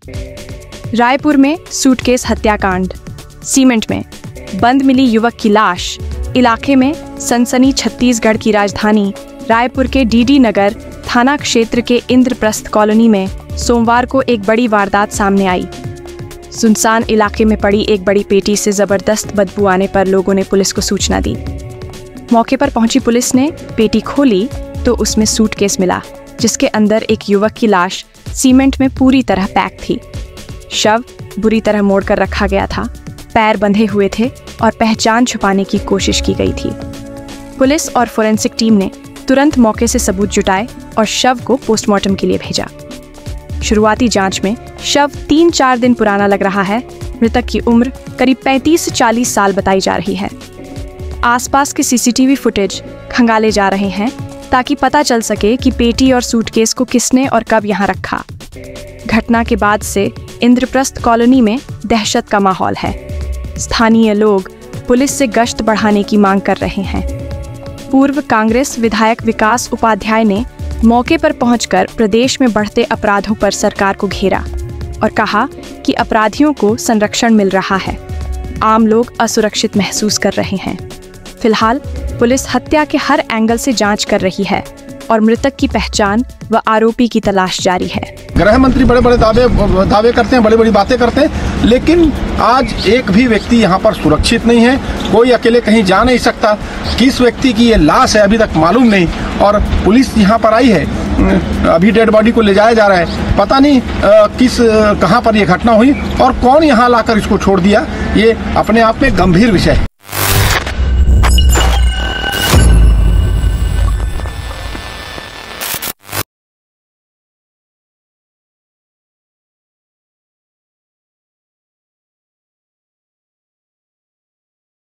रायपुर में सूटकेस हत्याकांड, सीमेंट में बंद मिली युवक की लाश। इलाके में सनसनी। छत्तीसगढ़ की राजधानी रायपुर के डीडी नगर थाना क्षेत्र के इंद्रप्रस्थ कॉलोनी में सोमवार को एक बड़ी वारदात सामने आई। सुनसान इलाके में पड़ी एक बड़ी पेटी से जबरदस्त बदबू आने पर लोगों ने पुलिस को सूचना दी। मौके पर पहुंची पुलिस ने पेटी खोली तो उसमें सूटकेस मिला, जिसके अंदर एक युवक की लाश सीमेंट में पूरी तरह पैक थी। शव बुरी तरह मोड़कर रखा गया था, पैर बंधे हुए थे और पहचान छुपाने की कोशिश की गई थी। पुलिस और फोरेंसिक टीम ने तुरंत मौके से सबूत जुटाए और शव को पोस्टमार्टम के लिए भेजा। शुरुआती जांच में शव 3-4 दिन पुराना लग रहा है। मृतक की उम्र करीब 35 से 40 साल बताई जा रही है। आसपास के सीसीटीवी फुटेज खंगाले जा रहे हैं ताकि पता चल सके कि पेटी और सूटकेस को किसने और कब यहाँ रखा। घटना के बाद से इंद्रप्रस्थ कॉलोनी में दहशत का माहौल है। स्थानीय लोग पुलिस से गश्त बढ़ाने की मांग कर रहे हैं। पूर्व कांग्रेस विधायक विकास उपाध्याय ने मौके पर पहुंचकर प्रदेश में बढ़ते अपराधों पर सरकार को घेरा और कहा कि अपराधियों को संरक्षण मिल रहा है, आम लोग असुरक्षित महसूस कर रहे हैं। फिलहाल पुलिस हत्या के हर एंगल से जांच कर रही है और मृतक की पहचान व आरोपी की तलाश जारी है। गृह मंत्री बड़े बड़े दावे करते हैं, बड़ी बड़ी बातें करते हैं, लेकिन आज एक भी व्यक्ति यहाँ पर सुरक्षित नहीं है। कोई अकेले कहीं जा नहीं सकता। किस व्यक्ति की ये लाश है अभी तक मालूम नहीं और पुलिस यहाँ पर आई है, अभी डेड बॉडी को ले जाया जा रहा है। पता नहीं कहाँ पर ये घटना हुई और कौन यहाँ लाकर इसको छोड़ दिया। ये अपने आप में गंभीर विषय है।